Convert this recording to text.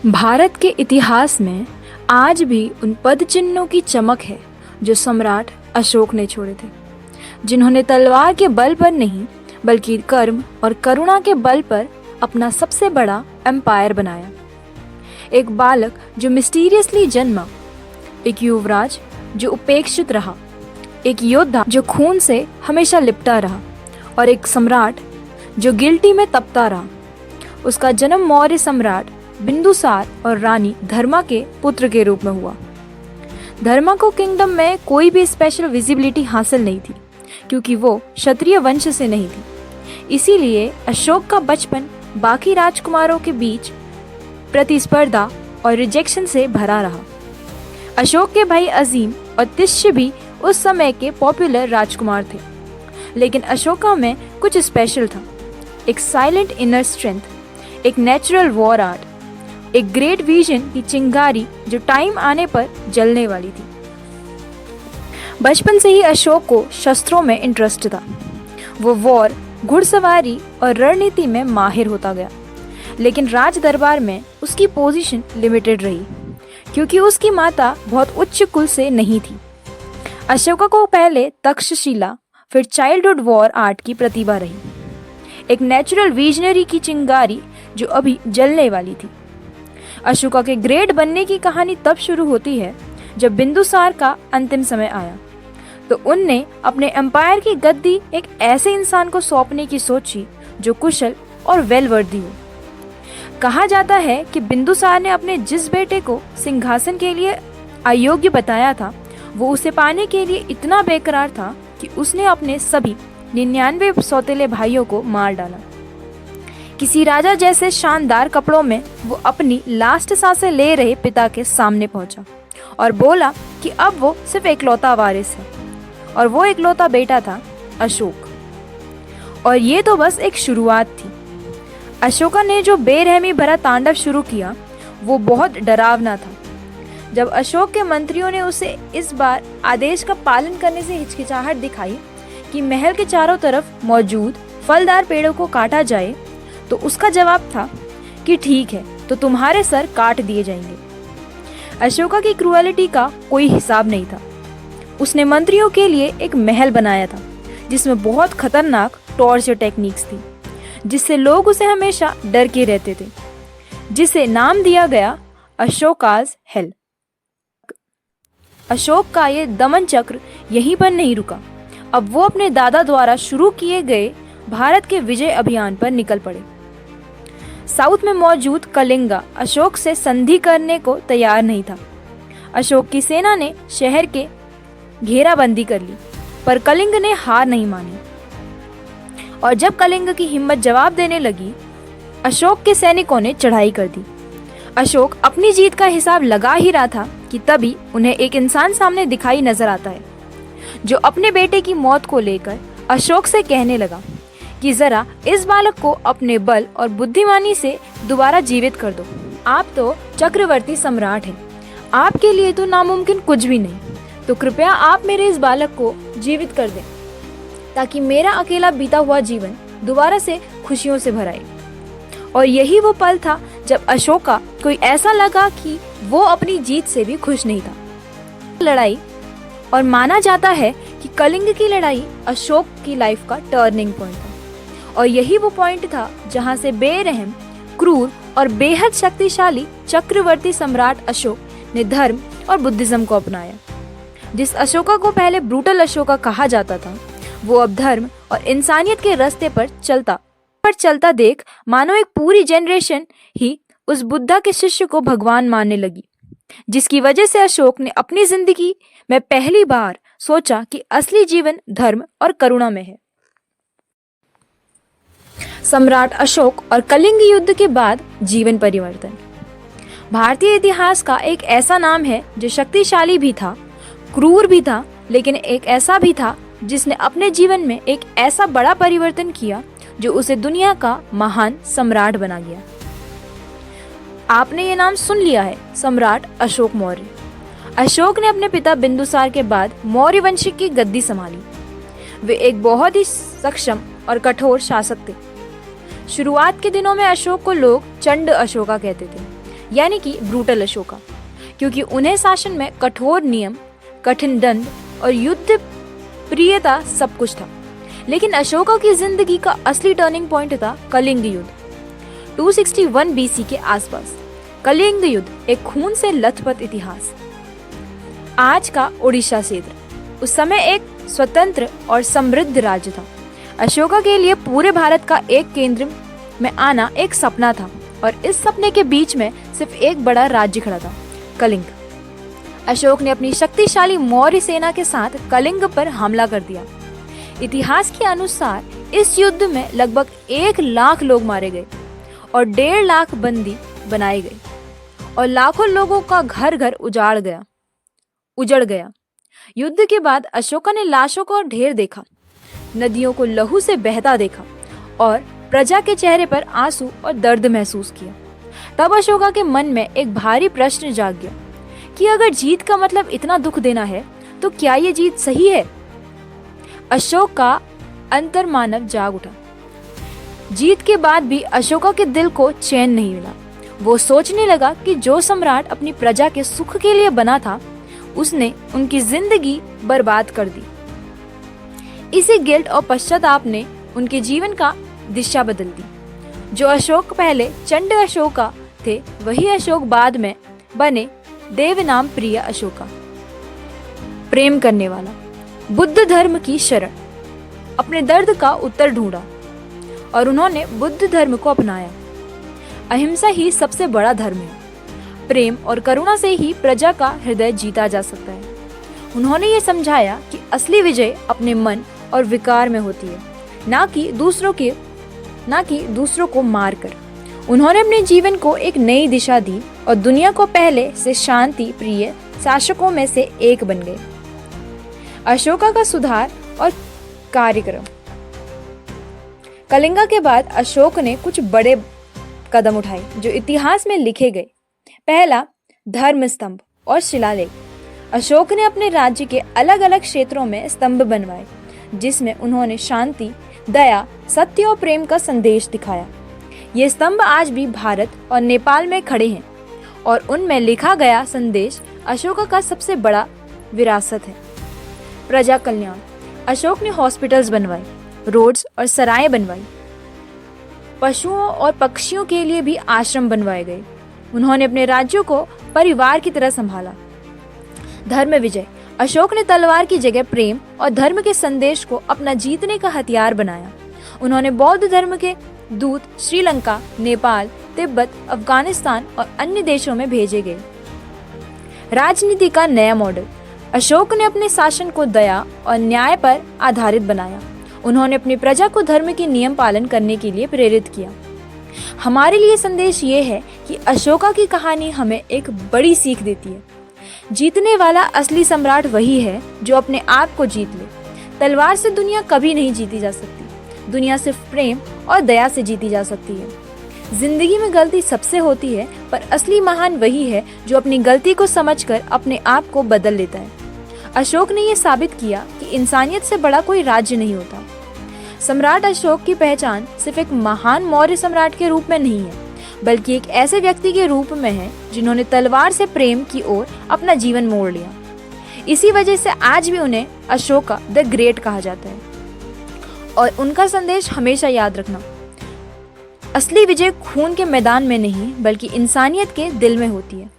भारत के इतिहास में आज भी उन पद चिन्हों की चमक है जो सम्राट अशोक ने छोड़े थे, जिन्होंने तलवार के बल पर नहीं बल्कि कर्म और करुणा के बल पर अपना सबसे बड़ा एम्पायर बनाया। एक बालक जो मिस्टीरियसली जन्मा, एक युवराज जो उपेक्षित रहा, एक योद्धा जो खून से हमेशा लिपटा रहा और एक सम्राट जो गिल्टी में तपता रहा। उसका जन्म मौर्य सम्राट बिंदुसार और रानी धर्मा के पुत्र के रूप में हुआ। धर्मा को किंगडम में कोई भी स्पेशल विजिबिलिटी हासिल नहीं थी क्योंकि वो क्षत्रिय वंश से नहीं थी। इसीलिए अशोक का बचपन बाकी राजकुमारों के बीच प्रतिस्पर्धा और रिजेक्शन से भरा रहा। अशोक के भाई अजीम और तिष्य भी उस समय के पॉपुलर राजकुमार थे, लेकिन अशोका में कुछ स्पेशल था। एक साइलेंट इनर स्ट्रेंथ, एक नेचुरल वॉर आर्ट, एक ग्रेट विजन की चिंगारी जो टाइम आने पर जलने वाली थी। बचपन से ही अशोक को शस्त्रों में इंटरेस्ट था। वो वॉर, घुड़सवारी और रणनीति में माहिर होता गया, लेकिन राज दरबार में उसकी पोजीशन लिमिटेड रही क्योंकि उसकी माता बहुत उच्च कुल से नहीं थी। अशोका को पहले तक्षशिला फिर चाइल्डहुड वॉर आर्ट की प्रतिभा रही, एक नेचुरल विजनरी की चिंगारी जो अभी जलने वाली थी। अशोका के ग्रेट बनने की कहानी तब शुरू होती है जब बिंदुसार का अंतिम समय आया तो उनने अपने एम्पायर की गद्दी एक ऐसे इंसान को सौंपने की सोची जो कुशल और वेल वर्दी हो। कहा जाता है कि बिंदुसार ने अपने जिस बेटे को सिंहासन के लिए अयोग्य बताया था वो उसे पाने के लिए इतना बेकरार था कि उसने अपने सभी 99 सौतेले भाइयों को मार डाला। किसी राजा जैसे शानदार कपड़ों में वो अपनी लास्ट सांसें ले रहे पिता के सामने पहुंचा और बोला कि अब वो सिर्फ एकलौता वारिस है और वो एकलौता बेटा था अशोक। और ये तो बस एक शुरुआत थी। अशोका ने जो बेरहमी भरा तांडव शुरू किया वो बहुत डरावना था। जब अशोक के मंत्रियों ने उसे इस बार आदेश का पालन करने से हिचकिचाहट दिखाई कि महल के चारों तरफ मौजूद फलदार पेड़ों को काटा जाए तो उसका जवाब था कि ठीक है, तो तुम्हारे सर काट दिए जाएंगे। अशोका की क्रूएलिटी का कोई हिसाब नहीं था। उसने मंत्रियों के लिए एक महल बनाया था जिसमें बहुत खतरनाक टॉर्चर टेक्निक्स थी, जिससे लोग उसे हमेशा डर के रहते थे, जिसे नाम दिया गया अशोकाज हेल। अशोक का ये दमन चक्र यहीं पर नहीं रुका। अब वो अपने दादा द्वारा शुरू किए गए भारत के विजय अभियान पर निकल पड़े। साउथ में मौजूद कलिंगा अशोक से संधि करने को तैयार नहीं था। अशोक की सेना ने शहर के घेराबंदी कर ली, पर कलिंग ने हार नहीं मानी और जब कलिंग की हिम्मत जवाब देने लगी, अशोक के सैनिकों ने चढ़ाई कर दी। अशोक अपनी जीत का हिसाब लगा ही रहा था कि तभी उन्हें एक इंसान सामने दिखाई नजर आता है जो अपने बेटे की मौत को लेकर अशोक से कहने लगा कि जरा इस बालक को अपने बल और बुद्धिमानी से दोबारा जीवित कर दो। आप तो चक्रवर्ती सम्राट हैं, आपके लिए तो नामुमकिन कुछ भी नहीं, तो कृपया आप मेरे इस बालक को जीवित कर दें ताकि मेरा अकेला बीता हुआ जीवन दोबारा से खुशियों से भराए। और यही वो पल था जब अशोका कोई ऐसा लगा कि वो अपनी जीत से भी खुश नहीं था। लड़ाई, और माना जाता है कि कलिंग की लड़ाई अशोक की लाइफ का टर्निंग पॉइंट था और यही वो पॉइंट था जहां से बेरहम, क्रूर और बेहद शक्तिशाली चक्रवर्ती सम्राट अशोक ने धर्म और बुद्धिज्म को अपनाया। जिस अशोका को पहले ब्रूटल अशोका कहा जाता था वो अब धर्म और इंसानियत के रास्ते पर चलता देख मानो एक पूरी जनरेशन ही उस बुद्धा के शिष्य को भगवान मानने लगी, जिसकी वजह से अशोक ने अपनी जिंदगी में पहली बार सोचा कि असली जीवन धर्म और करुणा में है। सम्राट अशोक और कलिंग युद्ध के बाद जीवन परिवर्तन। भारतीय इतिहास का एक ऐसा नाम है जो शक्तिशाली भी था, क्रूर भी था, लेकिन एक ऐसा भी था जिसने अपने जीवन में एक ऐसा बड़ा परिवर्तन किया जो उसे दुनिया का महान सम्राट बना गया। आपने ये नाम सुन लिया है, सम्राट अशोक मौर्य। अशोक ने अपने पिता बिंदुसार के बाद मौर्य वंश की गद्दी संभाली। वे एक बहुत ही सक्षम और कठोर शासक थे। शुरुआत के दिनों में अशोक को लोग चंड अशोका कहते थे, यानी कि ब्रूटल अशोका, क्योंकि उन्हें शासन में कठोर नियम, कठिन दंड और युद्ध प्रियता सब कुछ था। लेकिन अशोका की जिंदगी का असली टर्निंग पॉइंट था कलिंग युद्ध 261 बीसी के आसपास। कलिंग युद्ध एक खून से लथपथ इतिहास। आज का ओडिशा क्षेत्र उस समय एक स्वतंत्र और समृद्ध राज्य था। अशोका के लिए पूरे भारत का एक केंद्र में आना एक सपना था और इस सपने के बीच में सिर्फ एक बड़ा राज्य खड़ा था, कलिंग। अशोक ने अपनी शक्तिशाली मौर्य सेना के साथ कलिंग पर हमला कर दिया। इतिहास के अनुसार इस युद्ध में लगभग 1 लाख लोग मारे गए और 1.5 लाख बंदी बनाए गए और लाखों लोगों का घर घर उजड़ गया। युद्ध के बाद अशोका ने लाशों का ढेर देखा, नदियों को लहू से बहता देखा और प्रजा के चेहरे पर आंसू और दर्द महसूस किया। तब अशोका के मन में एक भारी प्रश्न जाग गया कि अगर जीत का मतलब इतना दुख देना है तो क्या ये जीत सही है? अशोक का अंतर्मानव जाग उठा। जीत के बाद भी अशोका के दिल को चैन नहीं मिला। वो सोचने लगा कि जो सम्राट अपनी प्रजा के सुख के लिए बना था, उसने उनकी जिंदगी बर्बाद कर दी। इसी गिल्ट और पश्चाताप ने उनके जीवन का दिशा बदल दी। जो अशोक पहले चंड अशोका थे, वही अशोक बाद में बने देवनाम प्रिय अशोका। प्रेम करने वाला, बुद्ध धर्म की शरण। अपने दर्द का उत्तर ढूंढा और उन्होंने बुद्ध धर्म को अपनाया। अहिंसा ही सबसे बड़ा धर्म है। प्रेम और करुणा से ही प्रजा का हृदय जीता जा सकता है। उन्होंने ये समझाया कि असली विजय अपने मन और विकार में होती है, ना कि दूसरों को मारकर। उन्होंने अपने जीवन को एक नई दिशा दी और दुनिया को पहले से शांति प्रिय शासकों में से एक बन गए। अशोका का सुधार और कार्यक्रम। कलिंगा के बाद अशोक ने कुछ बड़े कदम उठाए जो इतिहास में लिखे गए। पहला, धर्म स्तंभ और शिलालेख। अशोक ने अपने राज्य के अलग अलग क्षेत्रों में स्तंभ बनवाए, जिसमें उन्होंने शांति, दया, सत्य और प्रेम का संदेश दिखाया। ये स्तंभ आज भी भारत और नेपाल में खड़े हैं और उनमें लिखा गया संदेश अशोका का सबसे बड़ा विरासत है। प्रजा कल्याण। अशोक ने हॉस्पिटल्स बनवाए, रोड्स और सराय बनवाई। पशुओं और पक्षियों के लिए भी आश्रम बनवाए गए। उन्होंने अपने राज्यों को परिवार की तरह संभाला। धर्म विजय। अशोक ने तलवार की जगह प्रेम और धर्म के संदेश को अपना जीतने का हथियार बनाया। उन्होंने बौद्ध धर्म के दूत श्रीलंका, नेपाल, तिब्बत, अफगानिस्तान और अन्य देशों में भेजे गए। राजनीति का नया मॉडल। अशोक ने अपने शासन को दया और न्याय पर आधारित बनाया। उन्होंने अपनी प्रजा को धर्म के नियम पालन करने के लिए प्रेरित किया। हमारे लिए संदेश ये है कि अशोका की कहानी हमें एक बड़ी सीख देती है। जीतने वाला असली सम्राट वही है जो अपने आप को जीत ले। तलवार से दुनिया कभी नहीं जीती जा सकती। दुनिया सिर्फ प्रेम और दया से जीती जा सकती है। जिंदगी में गलती सबसे होती है, पर असली महान वही है जो अपनी गलती को समझकर अपने आप को बदल लेता है। अशोक ने यह साबित किया कि इंसानियत से बड़ा कोई राज्य नहीं होता। सम्राट अशोक की पहचान सिर्फ एक महान मौर्य सम्राट के रूप में नहीं है, बल्कि एक ऐसे व्यक्ति के रूप में है जिन्होंने तलवार से प्रेम की ओर अपना जीवन मोड़ लिया। इसी वजह से आज भी उन्हें अशोका द ग्रेट कहा जाता है और उनका संदेश हमेशा याद रखना। असली विजय खून के मैदान में नहीं, बल्कि इंसानियत के दिल में होती है।